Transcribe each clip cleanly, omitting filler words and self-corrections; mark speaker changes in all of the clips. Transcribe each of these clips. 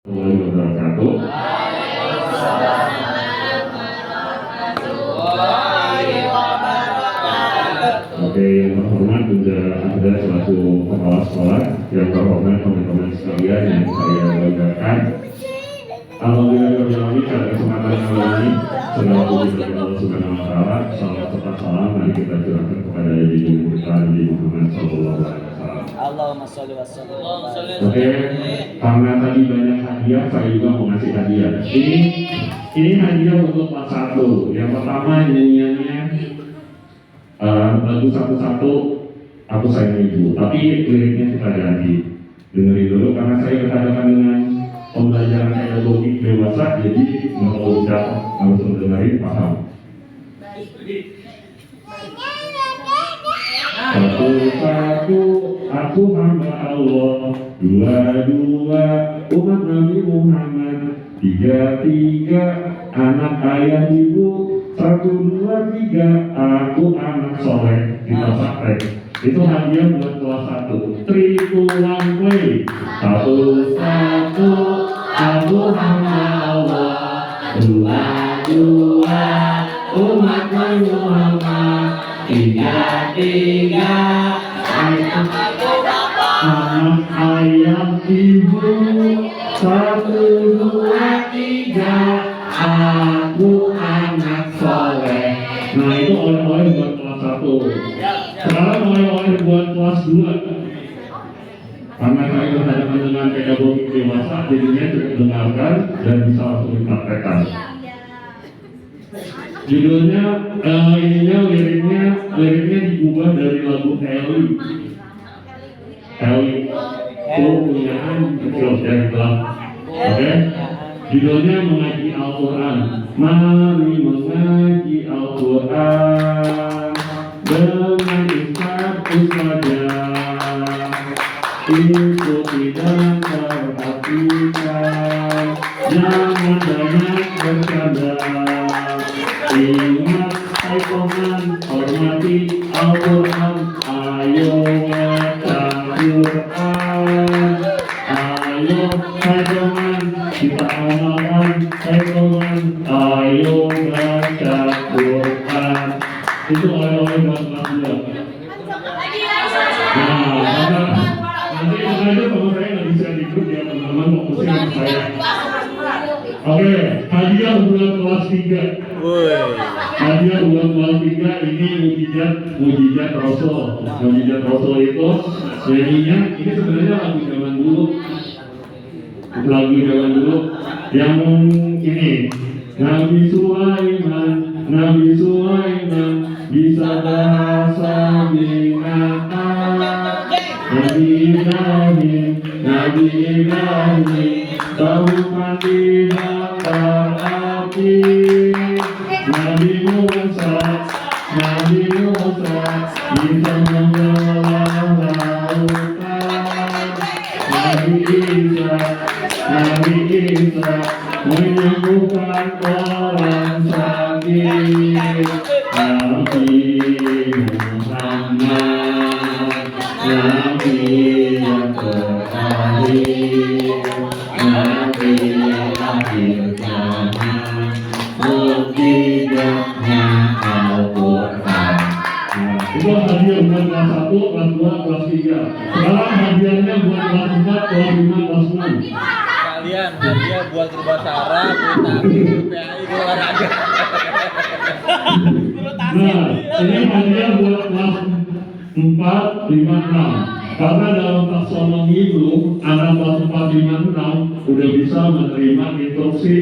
Speaker 1: Wabarakatuh. Oke, yang terhormat juga ada selaku kepala sekolah, yang terhormat teman-teman sekalian yang saya banggakan. Alhamdulillah pada kesempatan kali ini segala puji bagi Allah Subhanahu Wa Taala. Salam serta salam mari kita curahkan kepada junjungan kita Nabi Muhammad Sallallahu Alaihi Wasallam.
Speaker 2: Allahumma sholli wa sallim.
Speaker 1: Oke, karena tadi banyak hadiah, saya juga mau ngasih hadiah. Ini hadiah untuk kelas 1. Yang pertama nyanyiannya lagu satu-satu aku sayang ibu, tapi liriknya kita ganti. Dengerin dulu karena saya berhadapan dengan pembelajaran pedagogik dewasa, jadi nggak perlu jatuh, langsung dengerin paham. Satu-satu aku hamba Allah, dua-dua umat Nabi Muhammad, tiga-tiga anak ayah ibu, satu dua tiga aku anak soleh. Kita praktek. Itu hadiah buat kelas 1. 3, 2, 1, play. Satu-satu aku hamba Allah, dua-dua umat Nabi Muhammad, tiga-tiga anak ayah ibu, satu dua tiga aku anak soleh. Nah itu oleh-oleh buat kelas 1. Sekarang oleh-oleh buat kelas 2. Karena saya berhadapan dengan pedagogik dewasa, jadinya cukup dengarkan dan bisa langsung dipraktekkan. Judulnya, liriknya diubah dari lagu Eli. Eli itu punyaan kecil dari gelap. Oke? Judulnya mengaji Al-Quran. Mari mengaji Al-Quran dengan ustaz-ustazah. Ikuti dan perhatikan, jangan banyak bercanda. Ingat hai teman, hormati Al-Quran. Ayo baca Quran. Ayo hai teman, kita amalkan. Hai teman, ayo baca Quran. Itu oleh-oleh buat kelas 2. Nanti mengajar sama saya nggak bisa di grup ya teman-teman, fokusnya sama saya. Oke, hadiah buat kelas 3. Hadiah buat kelas 3 ini mujizat Rasul. Mujizat Rasul itu nyanyinya ini sebenarnya lagu zaman dulu yang ini Nabi Sulaiman bisa bahasa binatang. Nabi Ibrahim tahu mati bakar api. Nabi Musa bisa mengelola lautan. Nabi Isa menyembuhkan orang sakit. Nabi Muhammad, Nabi yang terakhir, Nabi akhir zaman, mukjizatnya Al-Quran. Itu hadiah buat kelas 1, kelas 2, kelas 3. Sekarang hadiahnya buat kelas 4, kelas 5, kelas 6.
Speaker 2: Kalian hadiah buat guru bahasa Arab, guru PAI, guru olahraga.
Speaker 1: Nah, ini hadiah buat kelas 4, 5, 6. Karena dalam taksonomi itu anak kelas 4, 5, 6 udah bisa menerima instruksi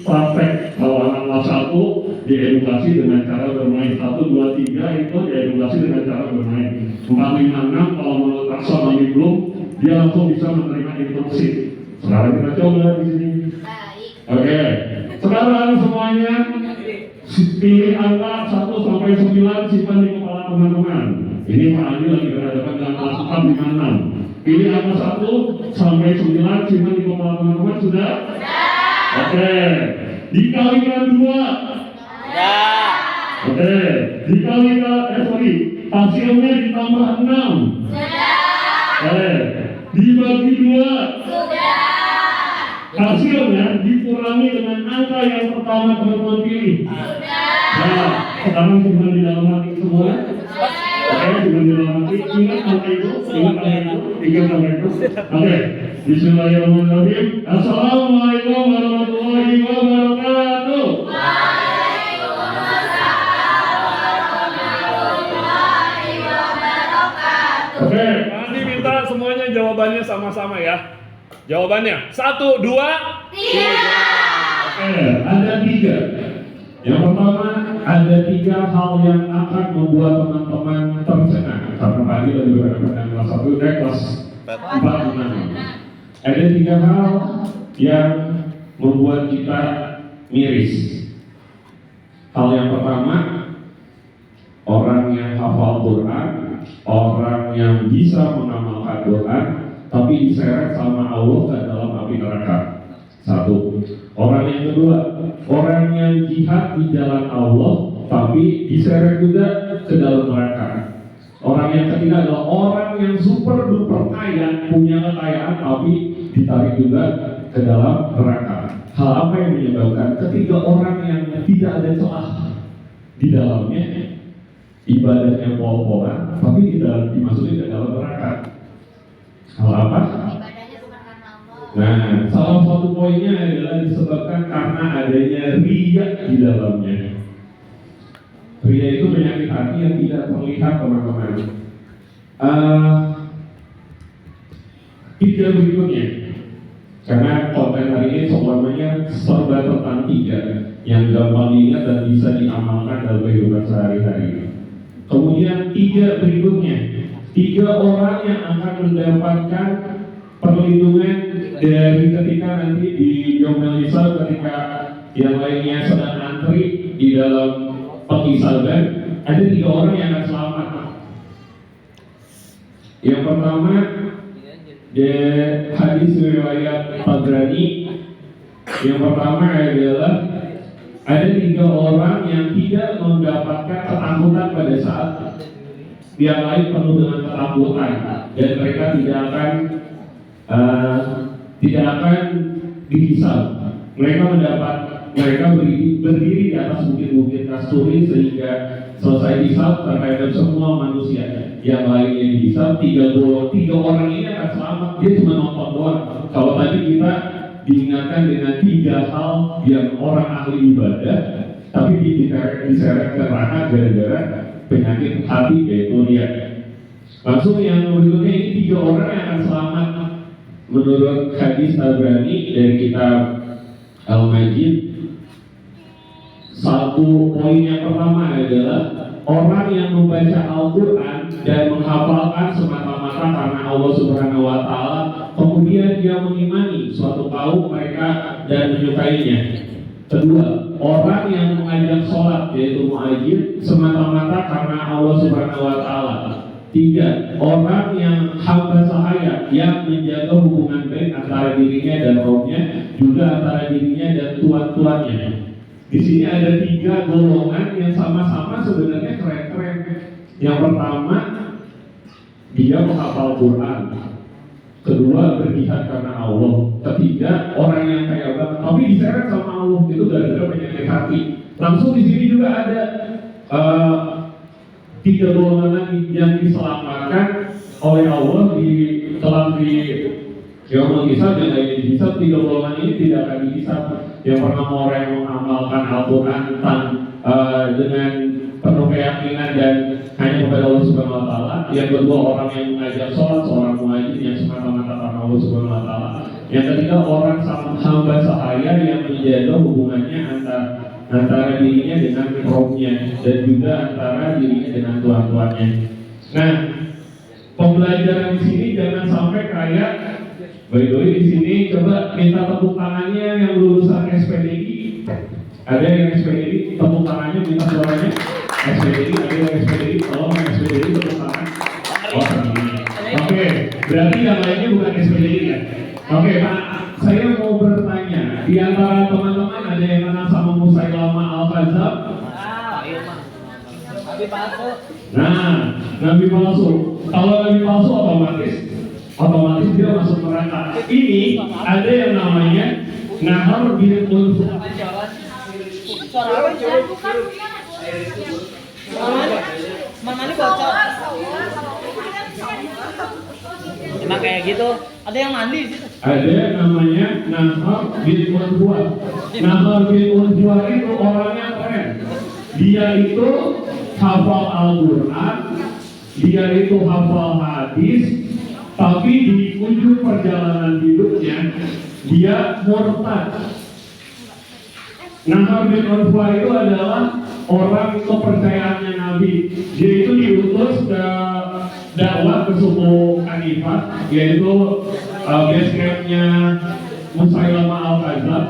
Speaker 1: praktek. Kalau anak kelas 1 diedukasi dengan cara bermain, 1, 2, 3 itu diedukasi dengan cara bermain. 4, 5, 6 kalau menurut taksonomi belum, dia langsung bisa menerima instruksi. Sekarang kita coba di sini. Oke, sekarang semuanya pilih angka 1 sampai 9, simpan di kepala teman-teman. Ini Pak Andi lagi berhadapan dengan kelas 4, 5, 6. Pilih angka 1 sampai 9, simpan di kepala teman-teman. Sudah? Oke. Dikalikan 2. Oke. Dikalikan, hasilnya ditambah 6. Dibagi 2. pertama teman-teman pilih? Nah, sekarang simpan di dalam hati semua. Oke, simpan di dalam hati. Ingat sama itu, ingat sama itu. Oke, Bismillahirrahmanirrahim. Assalamualaikum warahmatullahi wabarakatuh. Oke,
Speaker 3: Nanti minta semuanya jawabannya sama-sama ya. Jawabannya 1, 2, 3.
Speaker 1: oke, ada 3. Yang pertama, ada 3 hal yang akan membuat teman-teman tercengang. Karena tadi lebih benar-benar kelas 1 dan kelas 4 ada 3 hal yang membuat kita miris. Hal yang pertama, orang yang hafal Quran, orang yang bisa mengamalkan Quran, tapi diseret sama Allah ke dalam api neraka. 1. Orang yang kedua, orang yang jihad di jalan Allah, tapi diseret juga ke dalam neraka. Orang yang ketiga adalah orang yang super duper kaya, punya kekayaan, tapi ditarik juga ke dalam neraka. Hal apa yang menyebabkan ketiga orang yang tidak ada celah di dalamnya, ibadahnya pol-polan, tapi dimasukin ke dalam neraka? Hal apa?
Speaker 4: Ibadahnya bukan karena Allah.
Speaker 1: Nah, salah satu poinnya adalah disebabkan karena adanya riya di dalamnya. Riya itu penyakit hati yang tidak terlihat, teman-teman. 3 berikutnya, karena konten hari ini semuanya serba tentang 3 yang gampang diingat dan bisa diamalkan dalam kehidupan sehari-hari. Kemudian 3 berikutnya, 3 orang yang akan mendapatkan perlindungan dari ketika nanti di Yomel Hisab, ketika yang lainnya sedang antri di dalam penghisaban. Ada 3 orang yang akan selamat. Yang pertama, di hadis riwayat Tabrani, yang pertama adalah ada 3 orang yang tidak mendapatkan ketakutan pada saat yang lain penuh dengan ketakutan, dan mereka tidak akan dihisab. Mereka berdiri di atas bukit-bukit kasturi sehingga selesai hisab terhadap semua manusia. Yang lainnya dihisab. 3 orang ini akan selamat. Dia cuma nonton doang. Kalau tadi kita diingatkan dengan 3 hal yang orang ahli ibadah, tapi diseret ke neraka gara-gara penyakit hati, yaitu riya. Langsung yang berikutnya, ini 3 orang yang akan selamat menurut hadis Tabrani dari kitab Al-Majid. 1 poin yang pertama adalah orang yang membaca Al-Quran dan menghafalkan semata-mata karena Allah Subhanahu wa Ta'ala, kemudian dia mengimani suatu kaum mereka dan menyukainya. Kedua, orang yang mengajak sholat, yaitu mu'ajir, semata-mata karena Allah Subhanahu wa Ta'ala. 3, orang yang hamba sahaya, yang menjaga hubungan baik antara dirinya dan rohnya, juga antara dirinya dan tuan-tuannya. Di sini ada 3 golongan yang sama-sama sebenarnya keren-keren. Yang pertama, dia menghafal Quran. Kedua, berjihad karena Allah. Ketiga, orang yang kaya banget, tapi diseret sama Allah, itu gara-gara penyakit hati. Langsung di sini juga ada 3 golongan lagi yang diselamatkan oleh Allah di Yaumul Hisab, yang lainnya dihisab. 3 golongan ini tidak akan dihisab. Yang pertama, orang yang mengamalkan Al-Quran dengan penuh keyakinan dan hanya kepada Allah Subhanahu wa Ta'ala. Yang kedua, orang yang mengajak sholat, seorang muajir yang semata-mata karena Allah Subhanahu wa Ta'ala. Yang ketiga, orang hamba sahaya yang menjaga hubungannya antara dirinya dengan rohnya dan juga antara dirinya dengan tuan-tuannya. Nah, pembelajaran di sini jangan sampai kayak by the way, di sini coba minta tepuk tangannya yang lulusan SPDI. Ada yang SPDI, tepuk tangannya, minta suaranya. SPDI, ada yang SPDI, tolong yang SPDI tepuk tangan. Oh, ini. Oke, berarti yang lainnya bukan SPDI ya. Oke, Pak, saya mau bertanya, di antara teman-teman ada yang kenal sama Musailama Al-Kadzab?
Speaker 2: Nabi palsu.
Speaker 1: Nah, Nabi palsu. Kalau Nabi palsu otomatis dia masuk neraka. Ini ada yang namanya Nahar bin Ulf.
Speaker 5: Suara apa itu?
Speaker 4: Bukan
Speaker 5: Mana bocor?
Speaker 2: Emang kayak gitu.
Speaker 5: Ada yang mandi di situ.
Speaker 1: Ada namanya Nahar bin Unhuwa. Nahar bin Unhuwa itu orangnya keren. Dia itu hafal Al-Quran, dia itu hafal hadis, tapi di ujung perjalanan hidupnya dia murtad. Nahar bin Unhuwa itu adalah orang kepercayaannya Nabi. Dia itu diutus ke dakwah ke suku Hanifah, yaitu base campnya Musailamah Al-Kadzab.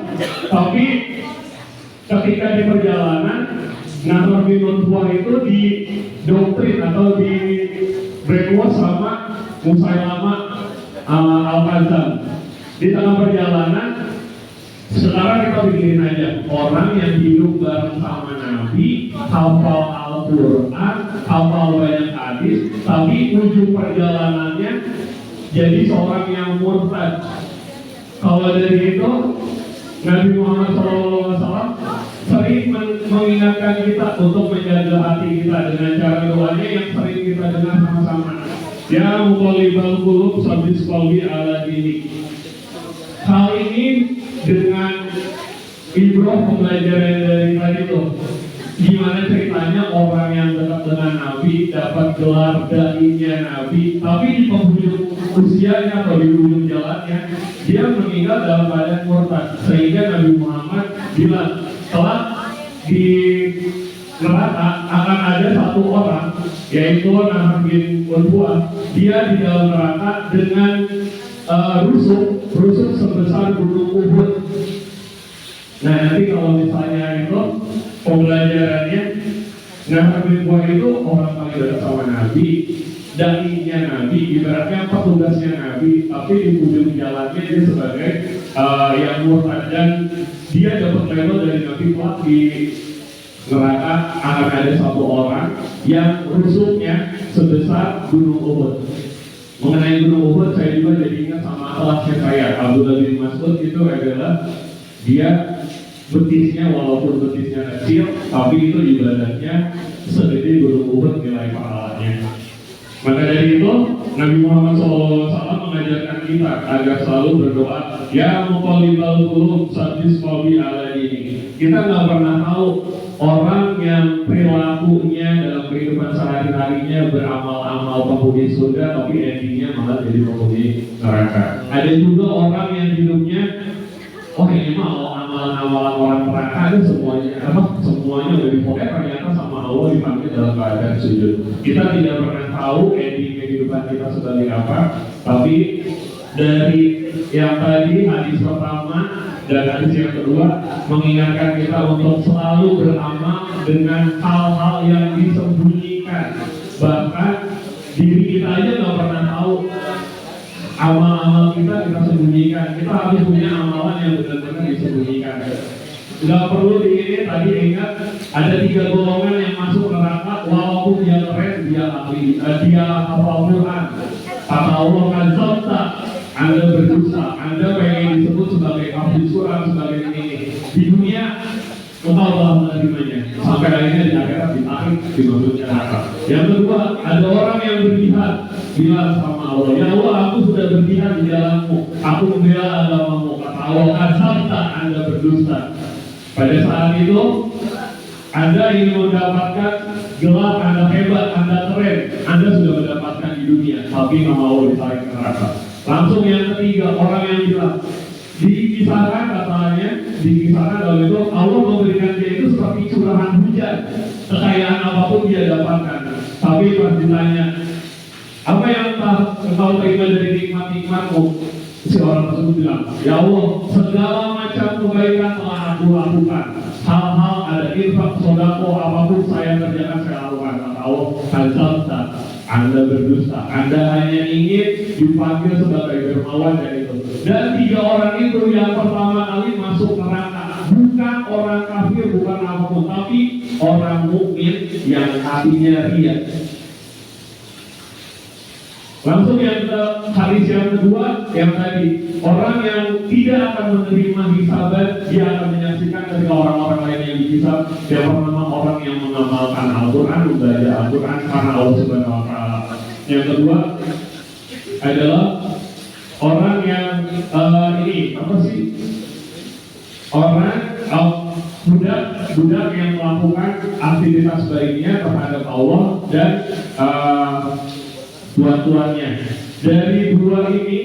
Speaker 1: Tapi ketika di perjalanan, Nahar bin Unhuwa itu didoktrin atau di brainwash sama Musailamah Al-Kadzab. Di tengah perjalanan, sekarang kita pikirin aja, orang yang hidup bareng sama Nabi, hafal Al-Quran, hafal banyak hadis, tapi ujung perjalanannya jadi seorang yang murtad. Kalau dari itu, Nabi Muhammad SAW sering mengingatkan kita untuk menjaga hati kita dengan cara doanya yang sering kita dengar sama-sama. Ya muqallibal qulub sabbis qalbi ala dinik. Hal ini dengan ibrah pembelajaran dari tadi itu, gimana ceritanya orang yang dekat dengan Nabi dapat gelar dai-nya Nabi, tapi di penghujung usianya atau di ujung jalannya dia meninggal dalam keadaan murtad, sehingga Nabi Muhammad bilang telah di neraka akan ada satu orang, yaitu Nahar bin Unhuwa. Dia di dalam neraka dengan rusuk sebesar gunung Uhud. Nah nanti kalau misalnya itu pembelajarannya, Nahar bin Unhuwa itu orang paling dekat sama Nabi, dai-nya Nabi, ibaratnya petugasnya Nabi, tapi di ujung jalannya dia sebagai yang murtad, dan dia dapat label dari Nabi Muhammad di neraka akan ada satu orang yang rusuknya sebesar gunung Uhud. Mengenai gunung Uhud, saya juga jadi ingat sama kelasnya saya, Abdullah bin Mas'ud. Itu adalah dia betisnya, walaupun betisnya kecil, tapi itu ibadahnya segede gunung Uhud nilai pahalanya. Maka dari itu, Nabi Muhammad SAW mengajarkan kita agar selalu berdoa, ya muqallibal qulub sabbis qalbi ala dinik. Kita nggak pernah tahu orang yang perilakunya dalam kehidupan sehari-harinya beramal-amal penghuni surga, tapi endingnya malah jadi penghuni neraka. Ada juga orang yang hidupnya, oh ini mah amalan-amalan orang neraka itu semuanya udah dipakai, ternyata sama Allah dipanggil dalam keadaan sujud. Kita tidak pernah tahu ending kehidupan kita sebagai apa, tapi dari yang tadi hadis pertama dan hadis yang kedua mengingatkan kita untuk selalu beramal dengan hal-hal yang disembunyikan. Bahkan diri kita aja nggak pernah tahu amal-amal kita sembunyikan. Kita harus punya amalan yang benar-benar disembunyikan. Nggak perlu diingat, tadi ingat ada 3 golongan yang masuk neraka walaupun dia keren, dia ahli, dia hafal Quran. Kata Allah, kadzabta, Anda berdosa, Anda pengen disebut sebagai ahli Quran, sebagai ini. Di dunia engkau telah menerimanya, sampai akhirnya di akhirat ditarik dimasukkan neraka. Yang kedua, ada orang yang berjihad, bilang sama Allah, ya Allah, aku sudah berjihad di jalanmu, aku membela agamamu. Kata Allah, kadzabta, Anda berdosa. Pada saat itu Anda ingin mendapatkan gelar Anda hebat, Anda keren, Anda sudah mendapatkan di dunia, tapi nggak mau ditarik ke neraka. Langsung yang ketiga, orang yang bilang, dikisahkan katanya, dikisahkan kalau itu Allah memberikan dia itu seperti curahan hujan, kekayaan apapun dia dapatkan. Tapi pas ditanya, apa yang engkau terima dari nikmat-nikmatmu? Si orang tersebut bilang, ya Allah, segala macam kebaikan telah aku lakukan. Hal-hal ada infak, sodako, apapun saya kerjakan, saya lakukan. Kata Allah, kadzabta, Anda berdusta. Anda hanya ingin dipanggil sebagai dermawan dan itu. Dan 3 orang itu yang pertama kali masuk neraka, bukan orang kafir, bukan apapun, tapi orang mukmin yang hatinya ria. Langsung yang ke hadis yang kedua, yang tadi, orang yang tidak akan menerima hisaban, dia akan menyaksikan ketika orang-orang lain yang dihisab. Yang pertama, orang yang mengamalkan Al-Quran, membaca Al-Quran karena Allah Subhanahu Wa Taala. Yang kedua adalah orang yang ini apa sih? Orang budak yang melakukan aktivitas baiknya terhadap Allah dan tuan-tuannya. Dari dua ini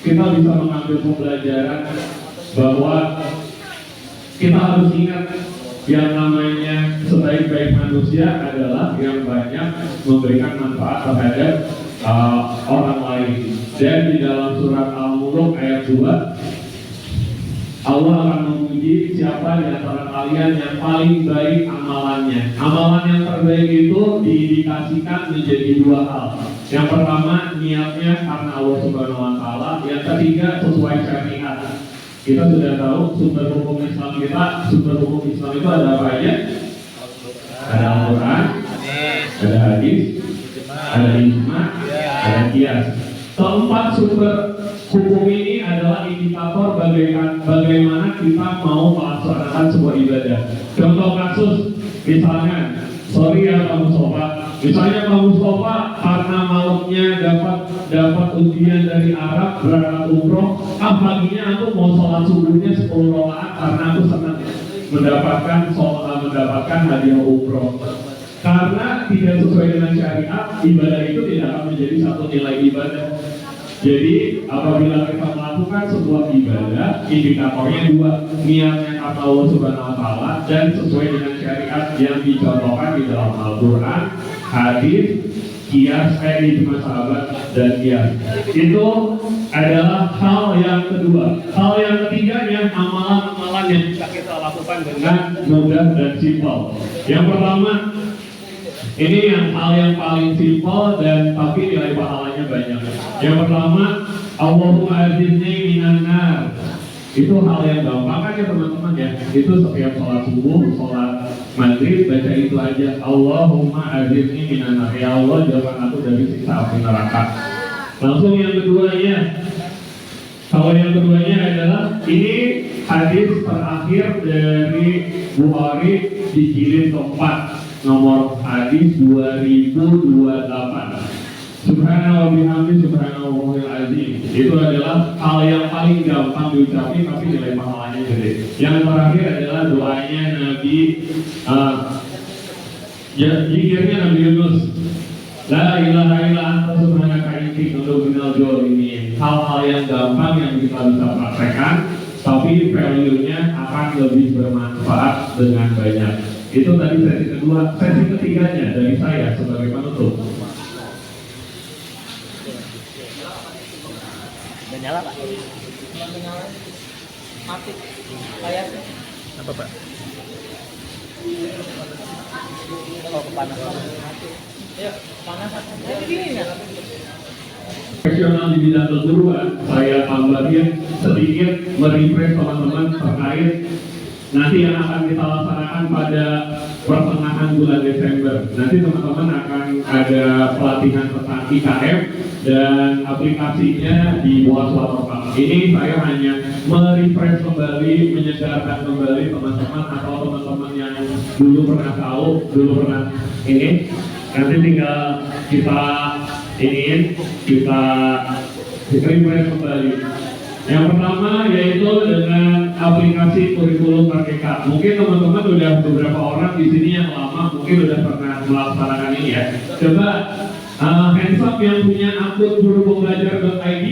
Speaker 1: kita bisa mengambil pembelajaran bahwa kita harus ingat yang namanya sebaik-baik manusia adalah yang banyak memberikan manfaat terhadap orang lain. Dan di dalam surat Al-Mulk ayat 2, Allah akan memuji siapa di antara kalian yang paling baik amalannya. Amalan yang terbaik itu diindikasikan menjadi dua hal. Yang pertama, niatnya karena Allah Subhanahu Wa Taala. Yang ketiga, sesuai syariat. Kita sudah tahu sumber hukum Islam kita, sumber hukum Islam itu ada apa aja? Ada Al-Quran, ada hadis, ada ijma, ada qiyas. Keempat sumber hukum ini adalah indikator bagaimana kita mau melaksanakan sebuah ibadah. Contoh kasus, misalnya, sorry ya Pak Mustafa, misalnya Pak Mustafa karena malamnya dapat ujian dari Arab berangkat umroh, paginya aku mau sholat subuhnya 10 rakaat karena aku senang mendapatkan hadiah umroh. Karena tidak sesuai dengan syariat, ibadah itu tidak akan menjadi satu nilai ibadah. Jadi apabila kita melakukan sebuah ibadah, indikatornya dua, niatnya karena Allah Subhanahu Wa Taala dan sesuai dengan syariat yang dicontohkan di dalam Al-Quran, hadis, qiyas, ijma sahabat dan qiyas. Itu adalah hal yang kedua. Hal yang ketiganya amalan-amalan yang bisa kita lakukan dengan mudah dan simpel. Yang pertama, ini hal yang paling simpel dan tapi nilai pahalanya banyak. Yang pertama, Allahumma azinni minan nar. Itu hal yang gampang kan ya teman-teman ya. Itu setiap sholat subuh, sholat maghrib baca itu aja. Allahumma azinni minan nar. Ya Allah, jauhkan aku dari siksa api neraka. Langsung yang keduanya. Kalau yang keduanya adalah ini hadis terakhir dari Bukhari di jilid keempat. Nomor hadis 2028. Subhanallah bihamdi subhanallahil azim. Itu adalah hal yang paling gampang diucapin tapi nilai pahalanya gede. Yang terakhir adalah doanya Nabi zikirnya Nabi Yunus. La ilaha illa anta subhanaka inni kuntu minal zalimin. Hal-hal yang gampang yang kita bisa praktekkan tapi value-nya akan lebih bermanfaat dengan banyak. Itu tadi sesi kedua. Sesi ketiganya dari saya sebagai penutup.
Speaker 5: Udah nyala Pak? Mati layarnya.
Speaker 2: Apa Pak?
Speaker 5: Kalau kepanasan mati. Ayo, kepanasan. Jadi gini ya.
Speaker 1: Profesional di bidang keguruan, saya tambahin sedikit merefresh teman-teman terkait nanti yang akan kita laksanakan pada pertengahan bulan Desember. Nanti teman-teman akan ada pelatihan tentang IKM dan aplikasinya di bawah suatu Pak. Ini saya hanya merefresh kembali, menyegarkan kembali teman-teman atau teman-teman yang dulu pernah tahu, dulu pernah ini. Nanti tinggal kita refresh kembali. Yang pertama yaitu dengan aplikasi kurikulum Merdeka. Mungkin teman-teman udah beberapa orang di sini yang lama mungkin udah pernah melaksanakan ini ya. Coba hands up yang punya akun gurupembelajar.id.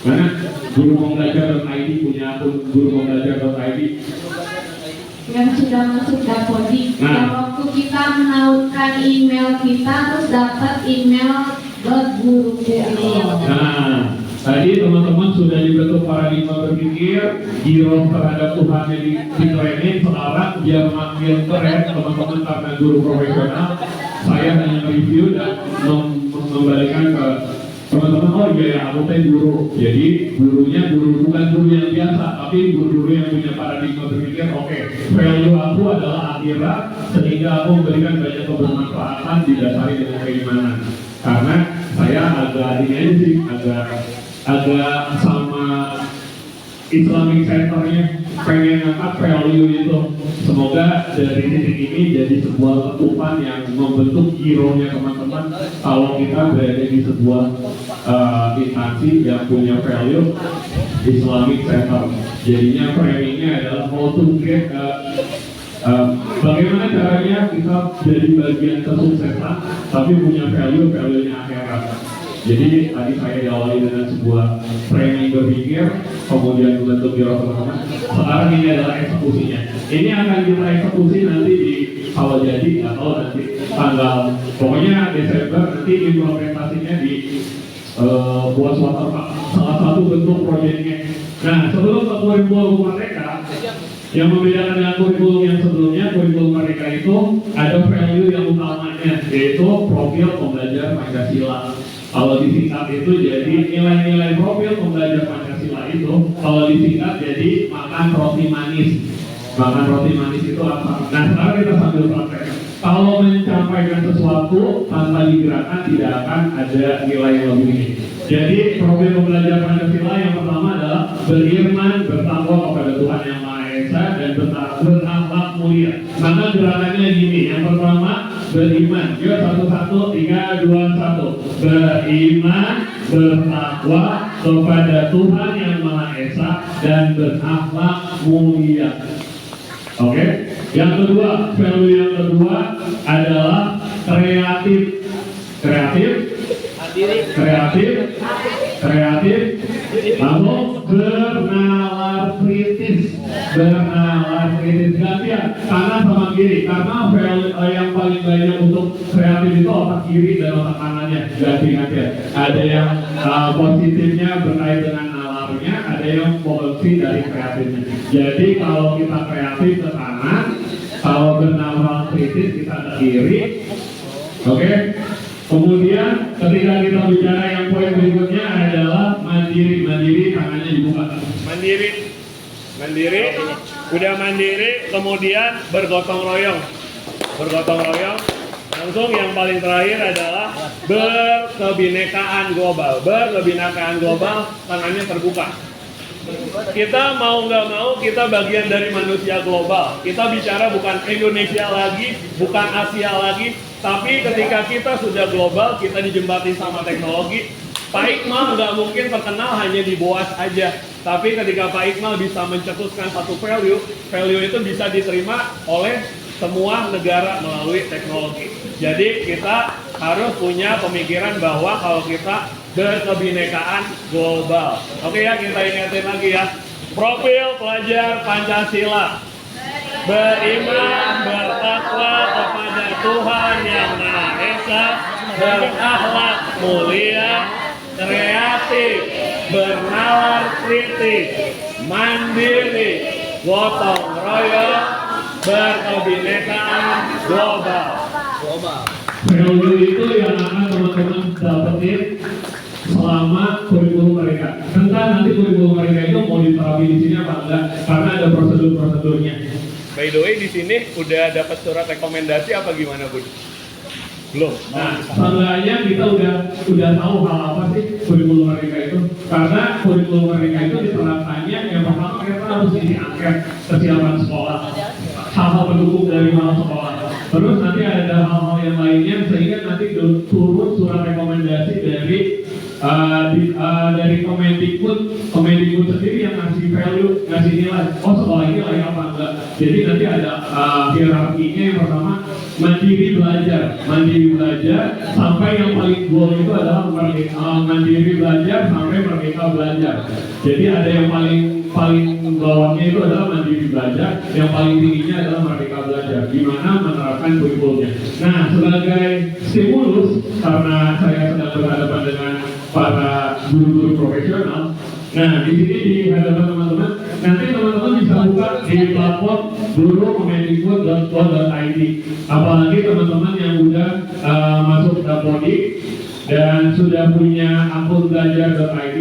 Speaker 1: Mana? Gurupembelajar.id punya akun gurupembelajar.id.
Speaker 4: Yang sudah masuk Dapodik. Yang waktu kita menautkan email kita terus dapat email guru.
Speaker 1: Nah, tadi teman-teman sudah dibentuk paradigma berpikir, giro terhadap Tuhan yang di-training. Sekarang biar makin keren teman-teman karena guru profesional, saya hanya review dan membalikan ke teman-teman. Oh iya ya, aku teh guru. Jadi gurunya bukan guru yang biasa, tapi guru yang punya paradigma berpikir. Oke, value aku adalah akhirat, sehingga aku memberikan banyak kebermanfaatan didasari dengan keimanan. karena saya agak ini aja sih, agak sama Islamic Centernya pengen ngangkat value itu. Semoga dari titik ini jadi sebuah letupan yang membentuk hero-nya teman-teman kalau kita berada di sebuah instansi yang punya value Islamic Center. Jadinya framingnya adalah how to get bagaimana caranya kita jadi bagian kesuksesan tapi punya value-nya akhirat. Jadi tadi saya diawali dengan sebuah framing berpikir, kemudian membentuk hero teman-teman. Sekarang ini adalah eksekusinya. Ini akan kita eksekusi nanti di kalau jadi atau nanti tanggal pokoknya Desember nanti implementasinya di buat suatu salah satu bentuk proyeknya. Nah sebelum ke kurikulum Merdeka, yang membedakan dengan kurikulum yang sebelumnya, kurikulum Merdeka itu ada value yang utamanya, yaitu profil pembelajar Pancasila. Kalau disingkat itu jadi nilai-nilai profil pembelajar Pancasila itu, kalau disingkat jadi makan roti manis. Makan roti manis itu apa? Nah sekarang kita sambil praktek. Kalau mencapaikan sesuatu tanpa digerakkan tidak akan ada nilai lebihnya. Jadi profil pembelajar Pancasila yang pertama adalah beriman, bertakwa kepada Tuhan Yang Maha Esa dan berakhlak mulia. Maka gerakannya gini, yang pertama beriman. Yuk 1, 1, 3, 2, 1. Beriman, bertakwa kepada Tuhan Yang Maha Esa dan berakhlak mulia. Oke. Yang kedua, value yang kedua adalah kreatif. Kreatif, lalu bernalar kritis, gantian kanan sama kiri, karena yang paling banyak untuk kreatif itu otak kiri dan otak kanannya gantian. Ada yang positifnya berkait dengan nalarnya, ada yang potensi dari kreatifnya. Jadi kalau kita kreatif ke kanan, kalau bernalar kritis kita ke kiri, oke? Kemudian ketika kita bicara yang poin berikutnya adalah mandiri, tangannya dibuka. Mandiri, udah mandiri, kemudian bergotong royong. Langsung yang paling terakhir adalah berkebinekaan global, tangannya terbuka. Kita mau nggak mau, kita bagian dari manusia global. Kita bicara bukan Indonesia lagi, bukan Asia lagi, tapi ketika kita sudah global, kita dijembatin sama teknologi. Pak Iqmal nggak mungkin terkenal hanya di Boas aja, tapi ketika Pak Iqmal bisa mencetuskan satu value itu bisa diterima oleh semua negara melalui teknologi. Jadi kita harus punya pemikiran bahwa kalau kita berkebinekaan global. Oke ya, kita ingatin lagi ya. Profil pelajar Pancasila. Beriman, bertakwa kepada Tuhan Yang Maha Esa, berakhlak mulia, kreatif, bernalar kritis, mandiri, gotong royong, berkebinekaan global. Value itu yang akan teman-teman dapetin selama kurikulum mereka. Entah nanti kurikulum mereka itu mau diterapi di sini apa enggak, karena ada prosedur-prosedurnya.
Speaker 3: By the way, di sini udah dapat surat rekomendasi apa gimana, Bud? Belum.
Speaker 1: Nah, seenggaknya kita udah tahu hal apa sih kurikulum mereka itu. Karena kurikulum mereka itu diterapkannya yang pertama kita harus isi angket kesiapan sekolah, hal-hal pendukung dari hal sekolah. Terus nanti ada hal-hal yang lainnya sehingga nanti turun surat rekomendasi dari Kemendikbud sendiri yang ngasih value, ngasih nilai. Oh sekolah ini layak apa enggak? Jadi nanti ada hierarkinya. Yang pertama mandiri belajar sampai yang paling goal itu adalah mandiri belajar sampai merdeka belajar. Jadi ada yang paling bawahnya itu adalah mandiri belajar, yang paling tingginya adalah merdeka belajar. Gimana menerapkan kurikulumnya? Nah, sebagai stimulus karena saya sedang berhadapan dengan para guru-guru profesional. Nah, di sini di hadapan teman-teman, nanti teman-teman bisa buka di platform guru.kemendikbud.go.id. Apalagi teman-teman yang udah masuk Dapodik dan sudah punya akun belajar.id,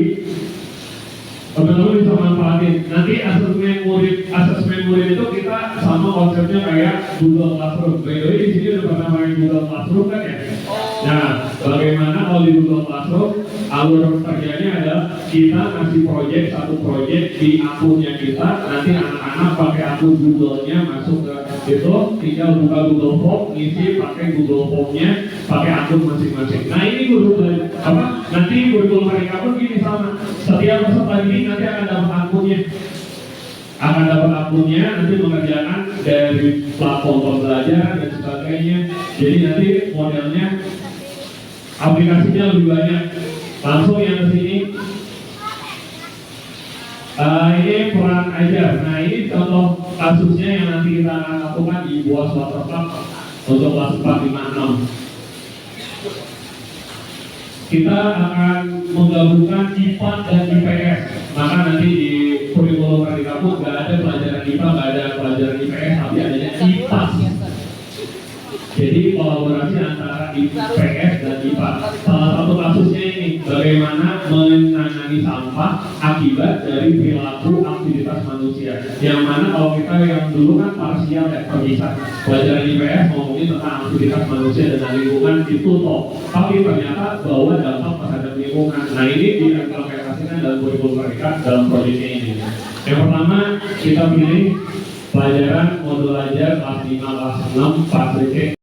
Speaker 1: teman-teman bisa manfaatin. Nanti asesmen murid itu kita sama konsepnya kayak Google Classroom. By the way, di sini udah pernah main Google Classroom kan ya? Nah, Bagaimana kalau di Google Classroom alur kerjanya adalah kita ngasih satu proyek di akunnya kita, nanti anak-anak pakai akun Google-nya masuk ke itu, tinggal buka Google Form, ngisi pakai Google Form-nya, pakai akun masing-masing. Nah ini nanti kurikulum mereka pun gini sama, setiap peserta ini nanti akan dapat akunnya, nanti mengerjakan dari platform pembelajaran dan sebagainya. Jadi nanti modelnya aplikasinya lebih banyak. Langsung yang ke sini. Ini peran ajar. Nah ini contoh kasusnya yang nanti kita akan lakukan di BOAS Waterpark untuk kelas 4, 5, 6. Kita akan menggabungkan IPA dan IPS. Maka nanti di kurikulum Merdeka pun nggak ada pelajaran IPA, nggak ada pelajaran IPS, tapi adanya IPAS. Jadi kolaborasi antara IPS dan IPA. Salah satu kasusnya ini, bagaimana menangani sampah akibat dari perilaku aktivitas manusia. Yang mana kalau kita yang dulu kan parsial ya, perpisah. Pelajaran IPS ngomongin tentang aktivitas manusia dan lingkungan itu toh. Tapi ternyata bahwa dampak terhadap lingkungan. Nah ini diimplementasikan dalam kurikulum mereka dalam proyeknya ini. Yang pertama kita pilih pelajaran modul ajar kelas 5, kelas 6, 4